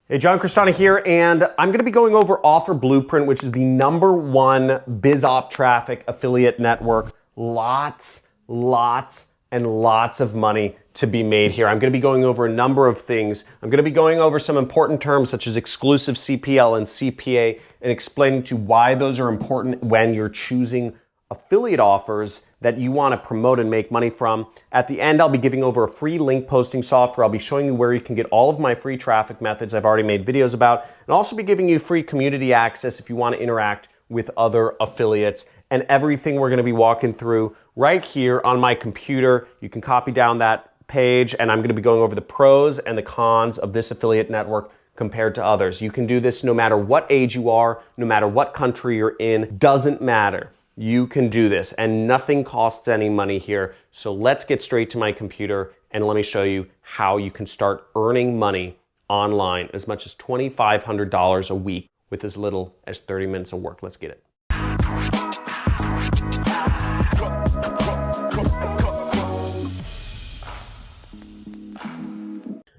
Hey, John Crestani here, and I'm going to be going over Offer Blueprint, which is the #1 BizOp traffic affiliate network. Lots and lots of money to be made here. I'm going to be going over a number of things. I'm going to be going over some important terms such as exclusive CPL and CPA and explaining to you why those are important when you're choosing affiliate offers that you want to promote and make money from. At the end, I'll be giving over a free link posting software. I'll be showing you where you can get all of my free traffic methods I've already made videos about, and also be giving you free community access if you want to interact with other affiliates, and everything we're going to be walking through right here on my computer. You can copy down that page, and I'm going to be going over the pros and the cons of this affiliate network compared to others. You can do this no matter what age you are, no matter what country you're in, doesn't matter. You can do this, and nothing costs any money here. So let's get straight to my computer and let me show you how you can start earning money online, as much as $2,500 a week with as little as 30 minutes of work. Let's get it.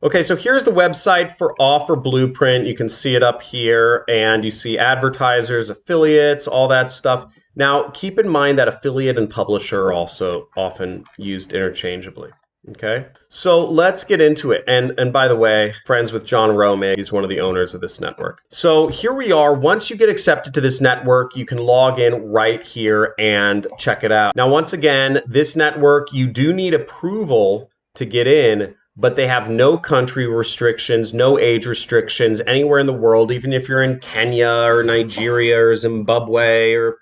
Okay, so here's the website for Offer Blueprint. You can see it up here, and you see advertisers, affiliates, all that stuff. Now, keep in mind that affiliate and publisher are also often used interchangeably. Okay, so let's get into it. And by the way, friends with John Rome, he's one of the owners of this network. So here we are. Once you get accepted to this network, you can log in right here and check it out. Now, once again, this network, you do need approval to get in, but they have no country restrictions, no age restrictions anywhere in the world, even if you're in Kenya or Nigeria or Zimbabwe or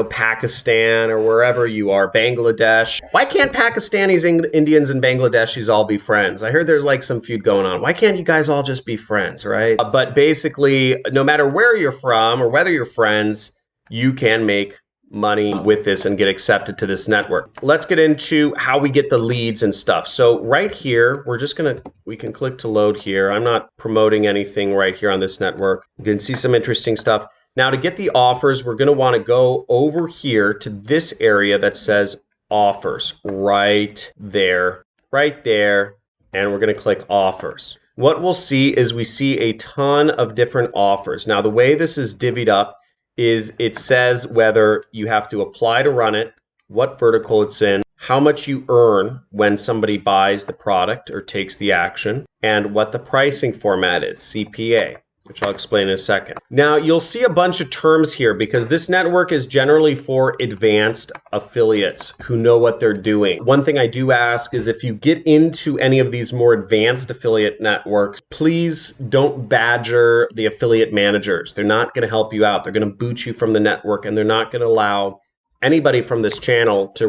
Pakistan or wherever you are, Bangladesh. Why can't Pakistanis, Indians, and Bangladeshis all be friends? I heard there's like some feud going on. Why can't you guys all just be friends, right? But basically, no matter where you're from or whether you're friends, you can make money with this and get accepted to this network. Let's get into how we get the leads and stuff. So right here, we can click to load here. I'm not promoting anything right here on this network. You can see some interesting stuff. Now, to get the offers, we're going to want to go over here to this area that says offers right there, and we're going to click offers. What we'll see is we see a ton of different offers. Now, the way this is divvied up is it says whether you have to apply to run it, what vertical it's in, how much you earn when somebody buys the product or takes the action, and what the pricing format is, CPA, which I'll explain in a second. Now, you'll see a bunch of terms here because this network is generally for advanced affiliates who know what they're doing. One thing I do ask is if you get into any of these more advanced affiliate networks, please don't badger the affiliate managers. They're not going to help you out. They're going to boot you from the network, and they're not going to allow anybody from this channel to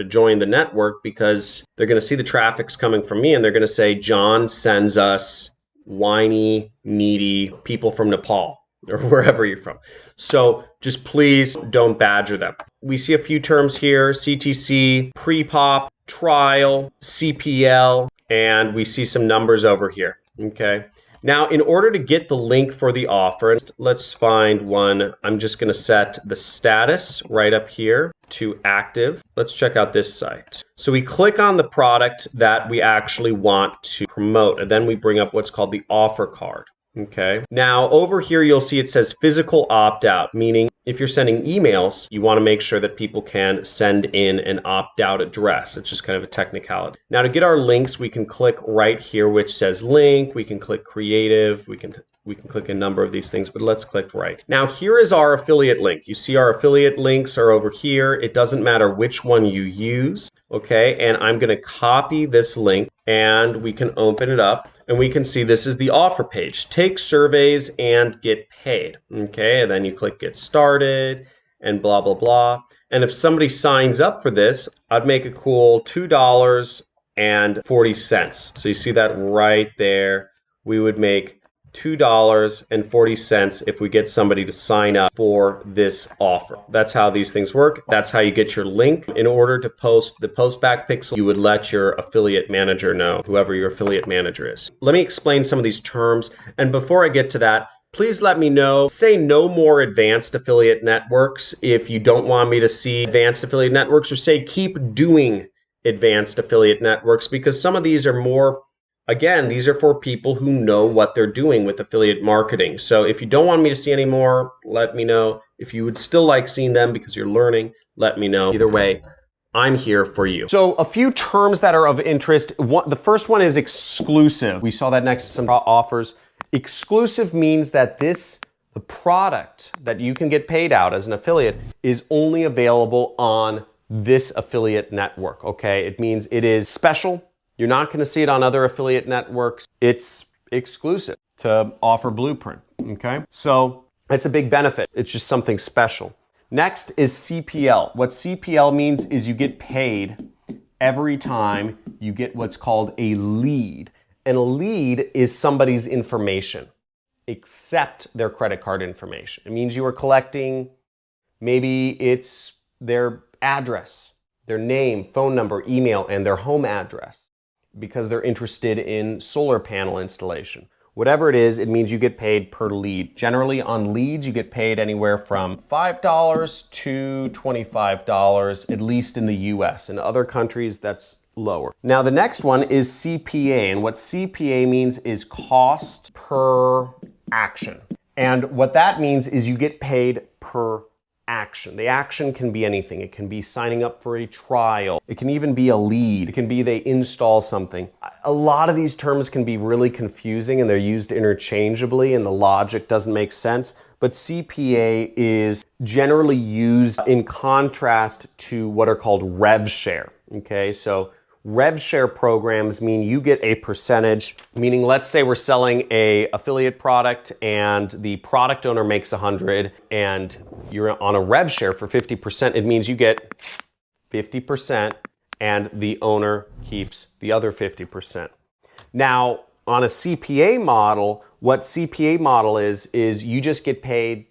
join the network because they're going to see the traffic's coming from me, and they're going to say, John sends us whiny, needy people from Nepal or wherever you're from. So just please don't badger them. We see a few terms here: CTC, pre-pop, trial, CPL, and we see some numbers over here. Okay. Now, in order to get the link for the offer, let's find one. I'm just going to set the status right up here to active. Let's check out this site. So we click on the product that we actually want to promote, and then we bring up what's called the offer card. Okay. Now, over here, you'll see it says physical opt-out, meaning if you're sending emails, you want to make sure that people can send in an opt-out address. It's just kind of a technicality. Now, to get our links, we can click right here, which says link. We can click creative. We can click a number of these things, but let's click right. Now, here is our affiliate link. You see our affiliate links are over here. It doesn't matter which one you use. Okay, and I'm going to copy this link, and we can open it up, and we can see this is the offer page. Take surveys and get paid. Okay, and then you click get started and blah, blah, blah. And if somebody signs up for this, I'd make a cool $2.40. So you see that right there. We would make $2.40 if we get somebody to sign up for this offer. That's how these things work. That's how you get your link. In order to post the post back pixel, you would let your affiliate manager know, whoever your affiliate manager is. Let me explain some of these terms. And before I get to that, please let me know. Say no more advanced affiliate networks if you don't want me to see advanced affiliate networks, or say keep doing advanced affiliate networks, because some of these are more Again, these are for people who know what they're doing with affiliate marketing. So if you don't want me to see any more, let me know. If you would still like seeing them because you're learning, let me know. Either way, I'm here for you. So a few terms that are of interest. The first one is exclusive. We saw that next to some offers. Exclusive means that the product that you can get paid out as an affiliate is only available on this affiliate network, okay? It means it is special. You're not going to see it on other affiliate networks. It's exclusive to Offer Blueprint, okay? So it's a big benefit. It's just something special. Next is CPL. What CPL means is you get paid every time you get what's called a lead. And a lead is somebody's information, except their credit card information. It means you are collecting, maybe it's their address, their name, phone number, email, and their home address because they're interested in solar panel installation. Whatever it is, it means you get paid per lead. Generally on leads, you get paid anywhere from $5 to $25, at least in the US. In other countries, that's lower. Now the next one is CPA, and what CPA means is cost per action. And what that means is you get paid per action. The action can be anything. It can be signing up for a trial. It can even be a lead. It can be they install something. A lot of these terms can be really confusing and they're used interchangeably and the logic doesn't make sense. But CPA is generally used in contrast to what are called rev share. Okay, so rev share programs mean you get a percentage, meaning let's say we're selling a affiliate product and the product owner makes 100 and you're on a rev share for 50%. It means you get 50% and the owner keeps the other 50%. Now, on a CPA model, what CPA model is you just get paid.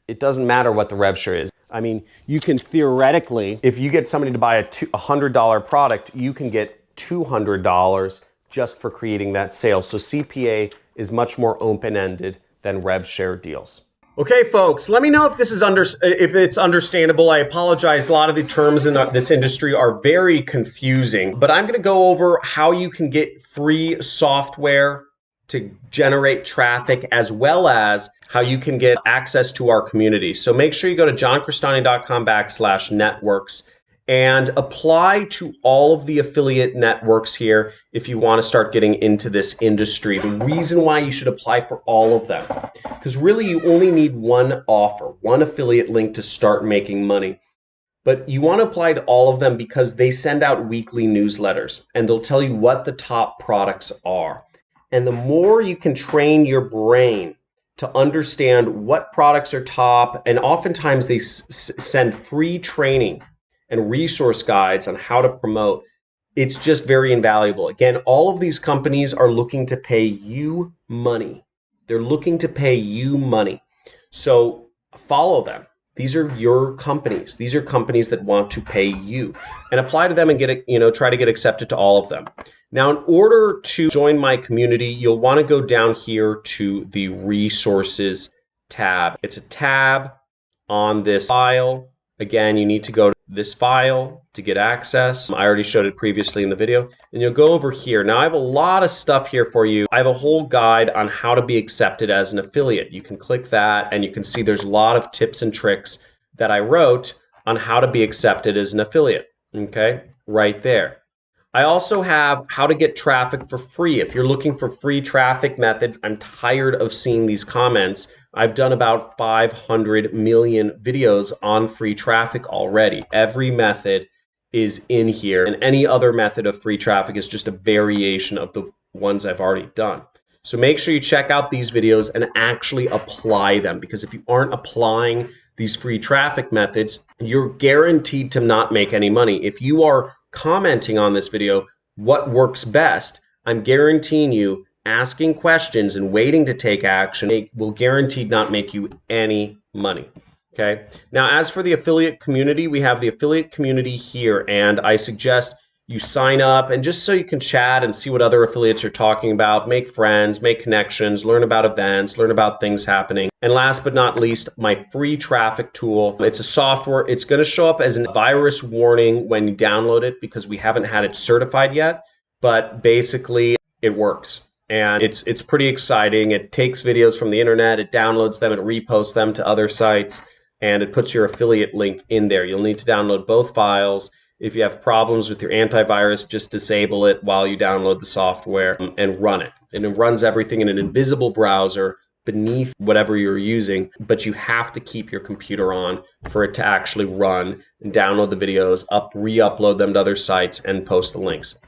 It doesn't matter what the rev share is. I mean, you can theoretically, if you get somebody to buy a $100 product, you can get $200 just for creating that sale. So CPA is much more open-ended than rev share deals. Okay, folks, let me know if this is if it's understandable. I apologize. A lot of the terms in this industry are very confusing, but I'm going to go over how you can get free software to generate traffic, as well as how you can get access to our community. So make sure you go to johncrestani.com/networks and apply to all of the affiliate networks here if you want to start getting into this industry. The reason why you should apply for all of them, because really you only need one offer, one affiliate link to start making money. But you want to apply to all of them because they send out weekly newsletters and they'll tell you what the top products are. And the more you can train your brain to understand what products are top, and oftentimes they send free training and resource guides on how to promote, it's just very invaluable. Again, all of these companies are looking to pay you money. They're looking to pay you money. So follow them. These are your companies. These are companies that want to pay you, and apply to them and get it, try to get accepted to all of them. Now, in order to join my community, you'll want to go down here to the resources tab. It's a tab on this file. Again, you need to go to this file to get access. I already showed it previously in the video, and you'll go over here. Now, I have a lot of stuff here for you. I have a whole guide on how to be accepted as an affiliate. You can click that and you can see there's a lot of tips and tricks that I wrote on how to be accepted as an affiliate, okay, right there. I also have how to get traffic for free. If you're looking for free traffic methods, I'm tired of seeing these comments. I've done about 500 million videos on free traffic already. Every method is in here, and any other method of free traffic is just a variation of the ones I've already done. So make sure you check out these videos and actually apply them, because if you aren't applying these free traffic methods, you're guaranteed to not make any money. If you are commenting on this video, what works best, I'm guaranteeing you asking questions and waiting to take action will guaranteed not make you any money. Okay. Now, as for the affiliate community, we have the affiliate community here, and I suggest you sign up, and just so you can chat and see what other affiliates are talking about, make friends, make connections, learn about events, learn about things happening. And last but not least, my free traffic tool. It's a software. It's going to show up as a virus warning when you download it because we haven't had it certified yet. But basically, it works. And it's pretty exciting. It takes videos from the internet, it downloads them, it reposts them to other sites, and it puts your affiliate link in there. You'll need to download both files. If you have problems with your antivirus, just disable it while you download the software and run it. And it runs everything in an invisible browser beneath whatever you're using, but you have to keep your computer on for it to actually run and download the videos, re-upload them to other sites, and post the links.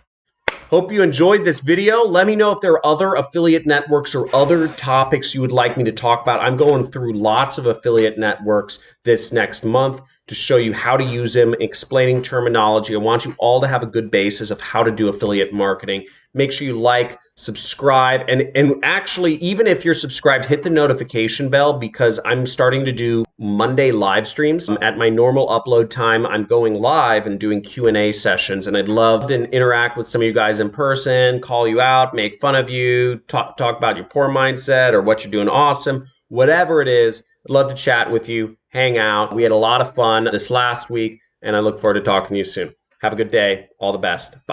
Hope you enjoyed this video. Let me know if there are other affiliate networks or other topics you would like me to talk about. I'm going through lots of affiliate networks this next month to show you how to use them, explaining terminology. I want you all to have a good basis of how to do affiliate marketing. Make sure you like, subscribe, and actually, even if you're subscribed, hit the notification bell, because I'm starting to do Monday live streams. At my normal upload time, I'm going live and doing Q&A sessions, and I'd love to interact with some of you guys in person, call you out, make fun of you, talk about your poor mindset or what you're doing awesome, whatever it is. I'd love to chat with you, hang out. We had a lot of fun this last week, and I look forward to talking to you soon. Have a good day. All the best. Bye.